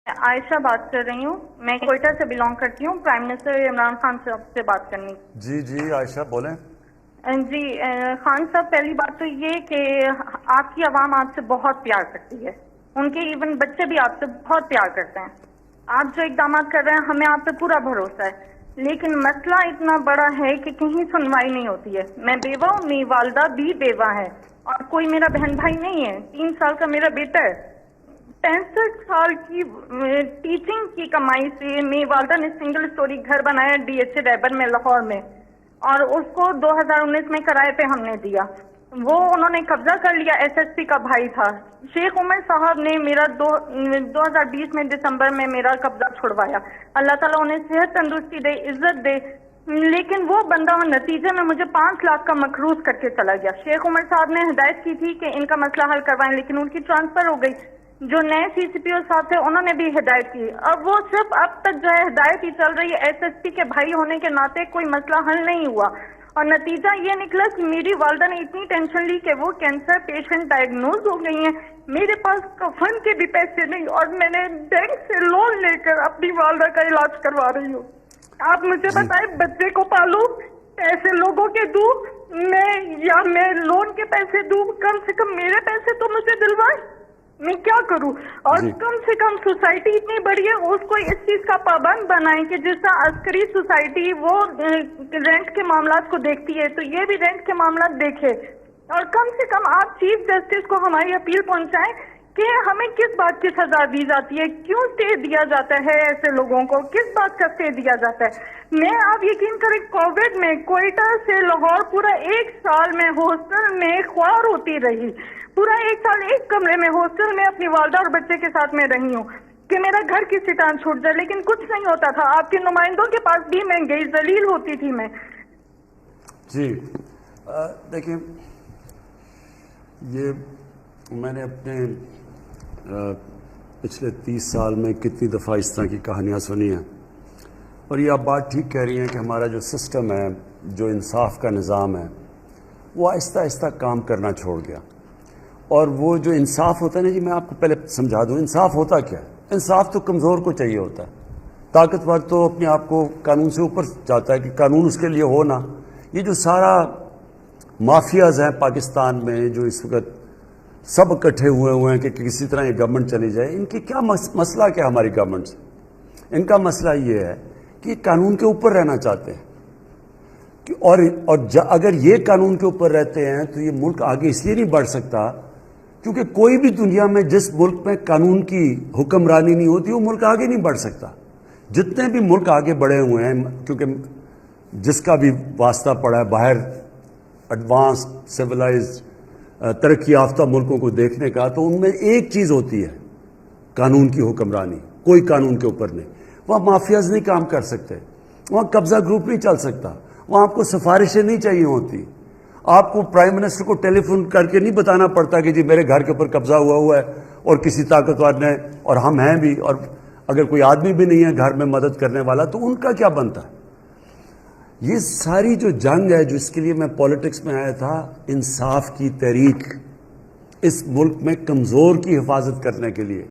عائشہ بات کر رہی ہوں. میں کوئٹہ سے بلانگ کرتی ہوں. پرائم منسٹر عمران خان صاحب سے بات کرنی. جی عائشہ بولیں. جی خان صاحب، پہلی بات تو یہ کہ آپ کی عوام آپ سے بہت پیار کرتی ہے. ان کے ایون بچے بھی آپ سے بہت پیار کرتے ہیں. آپ جو اقدامات کر رہے ہیں ہمیں آپ پہ پورا بھروسہ ہے. لیکن مسئلہ اتنا بڑا ہے کہ کہیں سنوائی نہیں ہوتی ہے. میں بیوہ ہوں، میری والدہ بھی بیوہ ہے اور کوئی میرا بہن بھائی نہیں ہے. 3 سال کا میرا بیٹا ہے. 65 سال کی ٹیچنگ کی کمائی سے میری والدہ نے سنگل سٹوری گھر بنایا DH ریبر میں، لاہور میں، اور اس کو 2019 میں کرائے پہ ہم نے دیا. وہ انہوں نے قبضہ کر لیا. SSP کا بھائی تھا شیخ عمر صاحب نے میرا 2020 میں دسمبر میں میرا قبضہ چھڑوایا. اللہ تعالیٰ انہیں صحت تندرستی دے، عزت دے. لیکن وہ بندہ نتیجے میں مجھے 5 لاکھ کا مقروض کر کے چلا گیا. شیخ عمر صاحب نے ہدایت کی تھی کہ ان کا مسئلہ حل کروائیں، لیکن ان کی ٹرانسفر ہو گئی. جو نئے CCPO صاحب تھے انہوں نے بھی ہدایت کی. اب وہ صرف اب تک جو ہے ہدایت ہی چل رہی ہے. SSP کے بھائی ہونے کے ناطے کوئی مسئلہ حل نہیں ہوا. اور نتیجہ یہ نکلا کہ میری والدہ نے اتنی ٹینشن لی کہ وہ کینسر پیشنٹ ڈائگنوز ہو گئی ہیں. میرے پاس کفن کے بھی پیسے نہیں اور میں نے بینک سے لون لے کر اپنی والدہ کا علاج کروا رہی ہوں. آپ مجھے بتائیں، بچے کو پالوں، پیسے لوگوں کے دوں میں لون کے پیسے دوں؟ کم سے کم میرے پیسے تو مجھے دلوائیں. میں کیا کروں؟ اور کم سے کم سوسائٹی اتنی بڑی ہے، اس کو اس چیز کا پابند بنائیں کہ جس طرح عسکری سوسائٹی وہ رینٹ کے معاملات کو دیکھتی ہے تو یہ بھی رینٹ کے معاملات دیکھے. اور کم سے کم آپ چیف جسٹس کو ہماری اپیل پہنچائیں کہ ہمیں کس بات کی سزا دی جاتی ہے، کیوں اسٹے دیا جاتا ہے ایسے لوگوں کو، کس بات کا اسٹے دیا جاتا ہے. میں آپ یقین کریں کووڈ میں کوئٹہ سے لاہور پورا 1 سال میں ہاسٹل میں خوار ہوتی رہی. پورا 1 سال ایک کمرے میں ہاسٹل میں اپنی والدہ اور بچے کے ساتھ میں رہی ہوں کہ میرا گھر کسی ٹائم چھوٹ جائے، لیکن کچھ نہیں ہوتا تھا. آپ کے نمائندوں کے پاس بھی میں گئی، ذلیل ہوتی تھی میں. جی دیکھیں، یہ میں نے اپنے پچھلے 30 سال میں کتنی دفعہ اس طرح کی کہانیاں سنی ہیں. اور یہ آپ بات ٹھیک کہہ رہی ہیں کہ ہمارا جو سسٹم ہے، جو انصاف کا نظام ہے، وہ آہستہ آہستہ کام کرنا چھوڑ گیا. اور وہ جو انصاف ہوتا ہے نا، جی میں آپ کو پہلے سمجھا دوں انصاف ہوتا کیا ہے. انصاف تو کمزور کو چاہیے ہوتا ہے. طاقتور تو اپنے آپ کو قانون سے اوپر چاہتا ہے کہ قانون اس کے لیے ہو نا. یہ جو سارا مافیاز ہیں پاکستان میں، جو اس وقت سب اکٹھے ہوئے ہیں کہ کسی طرح یہ گورنمنٹ چلی جائے، ان کی کیا مسئلہ کیا ہماری گورنمنٹ سے؟ ان کا مسئلہ یہ ہے کہ قانون کے اوپر رہنا چاہتے ہیں. اور اگر یہ قانون کے اوپر رہتے ہیں تو یہ ملک آگے اس لیے نہیں بڑھ سکتا کیونکہ کوئی بھی دنیا میں جس ملک میں قانون کی حکمرانی نہیں ہوتی وہ ملک آگے نہیں بڑھ سکتا. جتنے بھی ملک آگے بڑھے ہوئے ہیں، کیونکہ جس کا بھی واسطہ پڑا ہے باہر ایڈوانس سویلائزڈ ترقی یافتہ ملکوں کو دیکھنے کا، تو ان میں ایک چیز ہوتی ہے قانون کی حکمرانی. کوئی قانون کے اوپر نہیں. وہاں مافیاز نہیں کام کر سکتے، وہاں قبضہ گروپ نہیں چل سکتا، وہاں آپ کو سفارشیں نہیں چاہیے ہوتی. آپ کو پرائم منسٹر کو ٹیلی فون کر کے نہیں بتانا پڑتا کہ جی میرے گھر کے اوپر قبضہ ہوا ہے اور کسی طاقتور نے، اور ہم ہیں بھی، اور اگر کوئی آدمی بھی نہیں ہے گھر میں مدد کرنے والا تو ان کا کیا بنتا ہے. یہ ساری جو جنگ ہے، جو اس کے لیے میں پولیٹکس میں آیا تھا، انصاف کی تحریک اس ملک میں کمزور کی حفاظت کرنے کے لیے.